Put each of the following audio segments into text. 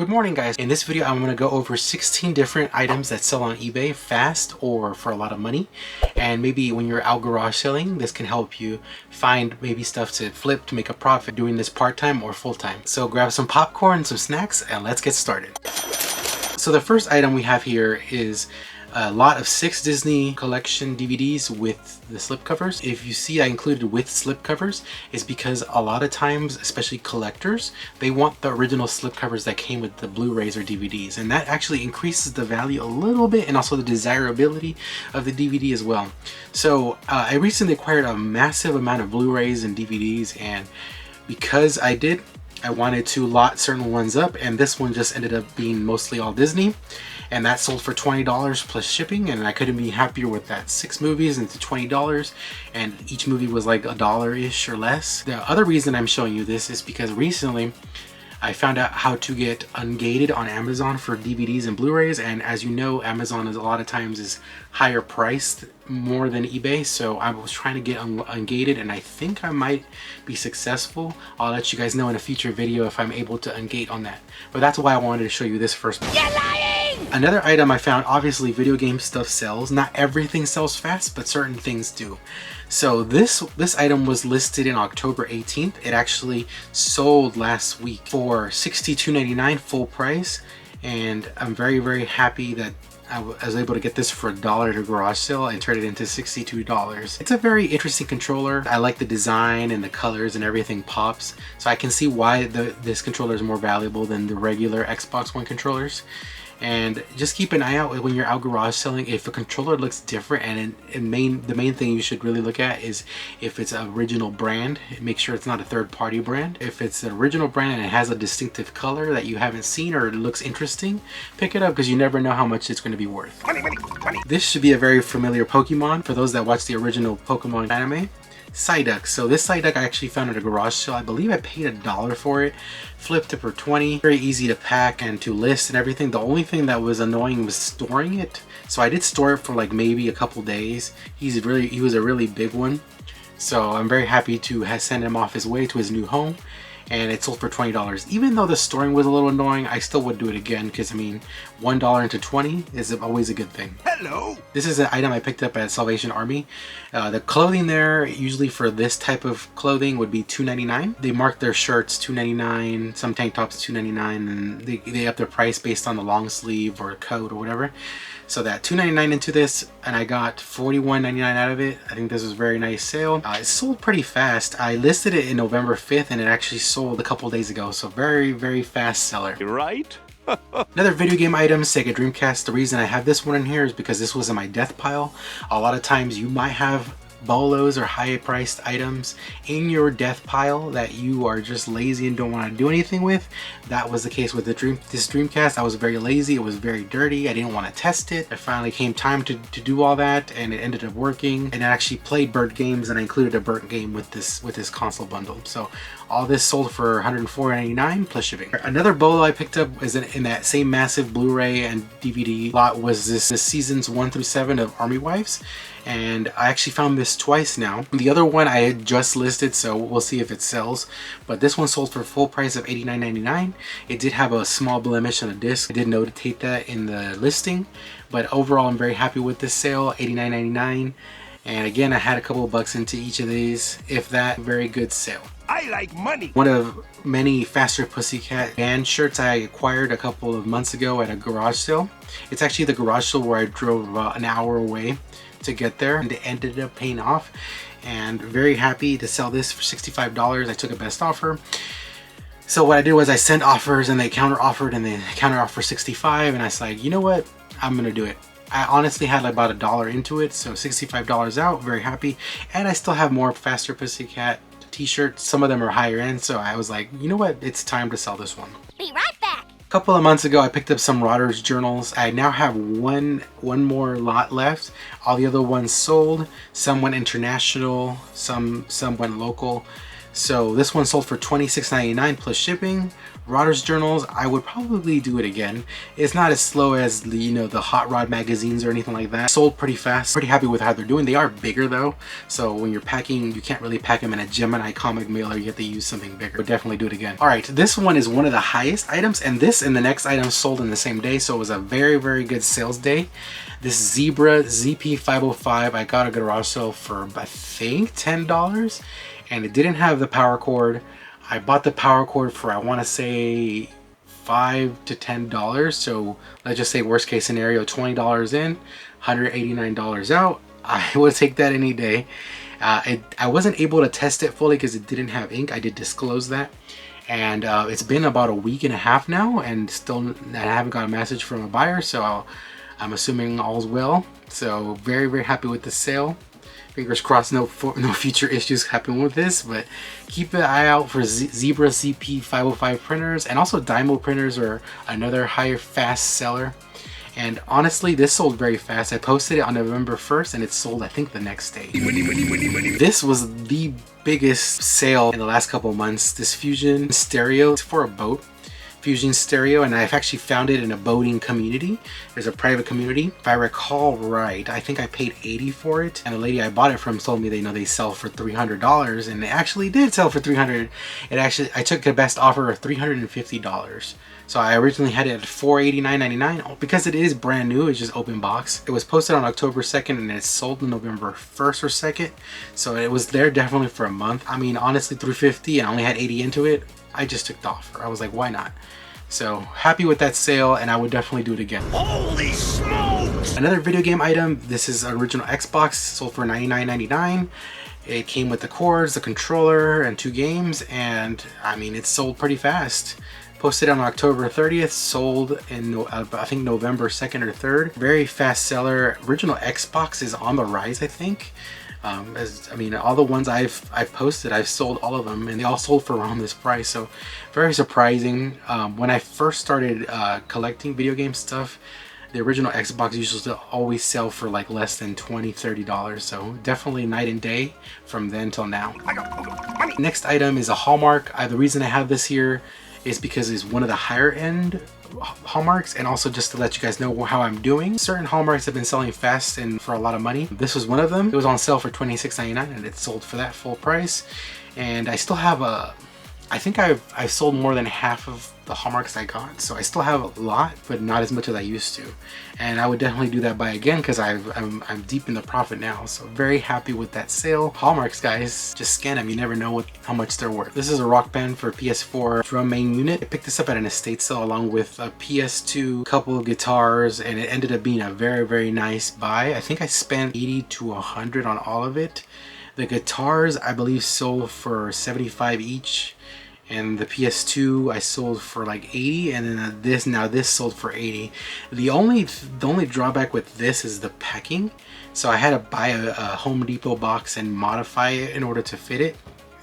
Good morning, guys. In this video I'm going to go over 16 different items that sell on eBay fast or for a lot of money, and maybe when you're out garage selling, this can help you find maybe stuff to flip to make a profit doing this part-time or full-time. So grab some popcorn, some snacks, and let's get started. So the first item we have here is a lot of 6 Disney collection DVDs with the slipcovers. If you see I included with slipcovers, it's because a lot of times, especially collectors, they want the original slipcovers that came with the Blu-rays or DVDs, and that actually increases the value a little bit and also the desirability of the DVD as well. So I recently acquired a massive amount of Blu-rays and DVDs, and because I wanted to lot certain ones up, and this one just ended up being mostly all Disney, and that sold for $20 plus shipping, and I couldn't be happier with that. 6 movies into $20, and each movie was like $1-ish or less. The other reason I'm showing you this is because recently I found out how to get ungated on Amazon for DVDs and Blu-rays, and as you know, Amazon is a lot of times is higher priced more than eBay, so I was trying to get ungated, and I think I might be successful. I'll let you guys know in a future video if I'm able to ungate on that, but that's why I wanted to show you this first. You're lying! Another item I found, obviously video game stuff sells. Not everything sells fast, but certain things do. So this item was listed in October 18th. It actually sold last week for $62.99 full price, and I'm very happy that I was able to get this for $1 at a garage sale and turn it into $62. It's a very interesting controller. I like the design and the colors and everything pops, so I can see why this controller is more valuable than the regular Xbox One controllers. And just keep an eye out when you're out garage selling if a controller looks different, and the main thing you should really look at is if it's an original brand. Make sure it's not a third-party brand. If it's an original brand and it has a distinctive color that you haven't seen or it looks interesting, pick it up, because you never know how much it's going to be worth. Money. This should be a very familiar Pokemon for those that watch the original Pokemon anime. Psyduck. So this Psyduck I actually found at a garage sale. I believe I paid $1 for it. Flipped it for $20. Very easy to pack and to list and everything. The only thing that was annoying was storing it. So I did store it for like maybe a couple days. He was a really big one. So I'm very happy to send him off his way to his new home. And it sold for $20. Even though the storing was a little annoying, I still would do it again, because I mean, $1 into $20 is always a good thing. Hello! This is an item I picked up at Salvation Army. The clothing there, usually for this type of clothing, would be $2.99. They mark their shirts $2.99, some tank tops $2.99, and they up their price based on the long sleeve or coat or whatever. So that $2.99 into this, and I got $41.99 out of it. I think this was a very nice sale. It sold pretty fast. I listed it in November 5th, and it actually sold a couple days ago. So very fast seller. Right? Another video game item, Sega Dreamcast. The reason I have this one in here is because this was in my death pile. A lot of times you might have bolos or high priced items in your death pile that you are just lazy and don't want to do anything with. That was the case with this Dreamcast. I was very lazy. It was very dirty. I didn't want to test it. It finally came time to do all that, and it ended up working, and I actually played burnt games, and I included a burnt game with this console bundle. So all this sold for $104.99 plus shipping. Another bolo I picked up is in that same massive Blu-ray and DVD lot was this seasons 1 through 7 of Army Wives, and I actually found this twice now. The other one I had just listed, so we'll see if it sells, but this one sold for full price of $89.99. It did have a small blemish on a disc. I did notate that in the listing, but overall I'm very happy with this sale. $89.99, and again I had a couple of bucks into each of these, if that. Very good sale. I like money. One of many Faster Pussycat band shirts I acquired a couple of months ago at a garage sale. It's actually the garage sale where I drove about an hour away to get there, and it ended up paying off, and very happy to sell this for $65. I took a best offer. So what I did was I sent offers, and they counter offered, and they counter offered $65, and I was like, you know what, I'm gonna do it. I honestly had like about $1 into it, so $65 out. Very happy. And I still have more Faster Pussycat t-shirts. Some of them are higher end, so I was like, you know what, it's time to sell this one. Be right back. A couple of months ago I picked up some Rotters journals. I now have one more lot left. All the other ones sold. Some went international, some went local. So this one sold for $26.99 plus shipping. Rodder's journals, I would probably do it again. It's not as slow as the, you know, the hot rod magazines or anything like that. Sold pretty fast. Pretty happy with how they're doing. They are bigger though, so when you're packing, you can't really pack them in a Gemini comic mailer. You have to use something bigger. Would definitely do it again. All right, this one is one of the highest items, and this and the next item sold in the same day, so it was a very good sales day. This Zebra ZP505, I got a garage sale for I think $10, and it didn't have the power cord. I bought the power cord for, I want to say $5 to $10. So let's just say worst case scenario, $20 in, $189 out. I would take that any day. I wasn't able to test it fully because it didn't have ink. I did disclose that. And it's been about a week and a half now, and still I haven't got a message from a buyer. So I'm assuming all's well. So very happy with the sale. Fingers crossed no future issues happen with this, but keep an eye out for Zebra ZP505 printers, and also Dymo printers are another higher fast seller. And honestly, this sold very fast. I posted it on November 1st and it sold I think the next day. This was the biggest sale in the last couple months. This Fusion stereo is for a boat. Fusion stereo, and I've actually found it in a boating community. There's a private community. If I recall right, I think I paid $80 for it, and the lady I bought it from told me they sell for $300, and they actually did sell for $300. I took the best offer of $350. So I originally had it at $489.99. Because it is brand new, it's just open box. It was posted on October 2nd and it sold on November 1st or 2nd. So it was there definitely for a month. I mean, honestly, $350 and I only had 80 into it. I just took the offer. I was like, why not? So happy with that sale, and I would definitely do it again. Holy smokes! Another video game item. This is an original Xbox, sold for $99.99. It came with the cords, the controller, and 2 games, and I mean, it sold pretty fast. Posted on October 30th, sold in I think November 2nd or 3rd. Very fast seller. Original Xbox is on the rise, I think. I mean, all the ones I've posted, I've sold all of them, and they all sold for around this price. So very surprising. When I first started collecting video game stuff, the original Xbox usually always sell for like less than $20-$30. So definitely night and day from then till now. Next item is a Hallmark. The reason I have this here is because it's one of the higher end Hallmarks, and also just to let you guys know how I'm doing. Certain Hallmarks have been selling fast and for a lot of money. This was one of them. It was on sale for $26.99 and it sold for that full price. And I still have I think I've sold more than half of the Hallmarks I got, so I still have a lot, but not as much as I used to. And I would definitely do that by again because I'm deep in the profit now. So very happy with that sale. Hallmarks, guys, just scan them. You never know how much they're worth. This is a Rock Band for PS4 drum main unit. I picked this up at an estate sale along with a PS2, couple of guitars, and it ended up being a very nice buy. I think I spent $80 to $100 on all of it. The guitars, I believe, sold for $75 each. And the PS2 I sold for like $80, and then this sold for $80. The only drawback with this is the packing. So I had to buy a Home Depot box and modify it in order to fit it.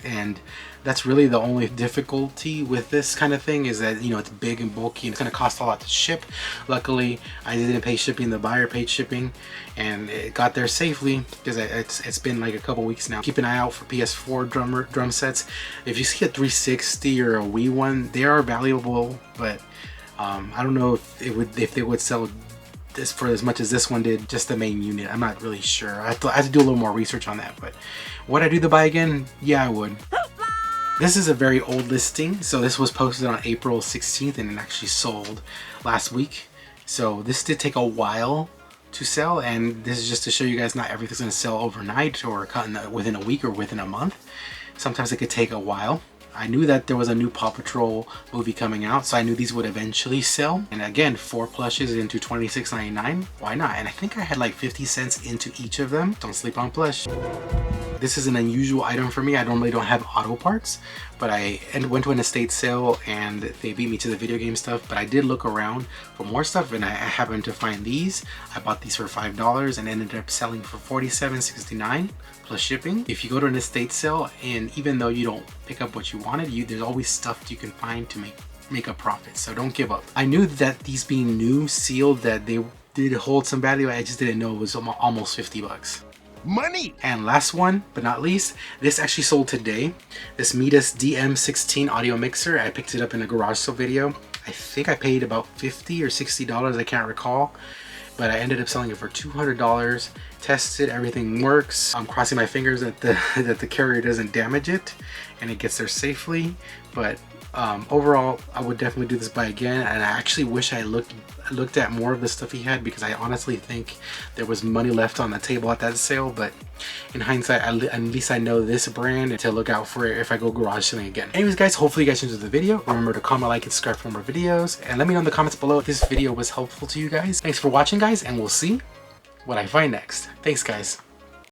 And that's really the only difficulty with this kind of thing, is that, you know, it's big and bulky and it's going to cost a lot to ship. Luckily, I didn't pay shipping, the buyer paid shipping, and it got there safely because it's been like a couple weeks now. Keep an eye out for PS4 drum sets. If you see a 360 or a Wii one, they are valuable, but I don't know if they would sell this for as much as this one did, just the main unit. I'm not really sure. I have to do a little more research on that, but would I do the buy again? Yeah, I would. This is a very old listing, so this was posted on April 16th and it actually sold last week. So this did take a while to sell, and this is just to show you guys not everything's going to sell overnight or within a week or within a month. Sometimes it could take a while. I knew that there was a new Paw Patrol movie coming out, so I knew these would eventually sell. And again, 4 plushes into $26.99. Why not? And I think I had like 50 cents into each of them. Don't sleep on plush. This is an unusual item for me. I normally don't have auto parts, but I went to an estate sale and they beat me to the video game stuff. But I did look around for more stuff, and I happened to find these. I bought these for $5 and ended up selling for $47.69 plus shipping. If you go to an estate sale, and even though you don't pick up what you wanted, there's always stuff you can find to make a profit. So don't give up. I knew that these being new, sealed, that they did hold some value. I just didn't know it was almost 50 bucks. Money! And last one, but not least, this actually sold today. This Midas DM16 audio mixer. I picked it up in a garage sale video. I think I paid about $50 or $60, I can't recall. But I ended up selling it for $200. Tested, everything works. I'm crossing my fingers that the carrier doesn't damage it and it gets there safely. But overall, I would definitely do this buy again, and I actually wish I looked at more of the stuff he had, because I honestly think there was money left on the table at that sale. But in hindsight, at least I know this brand and to look out for it if I go garage selling again. Anyways guys, hopefully you guys enjoyed the video. Remember to comment, like, and subscribe for more videos, and let me know in the comments below if this video was helpful to you guys. Thanks for watching guys, and we'll see what I find next. Thanks guys.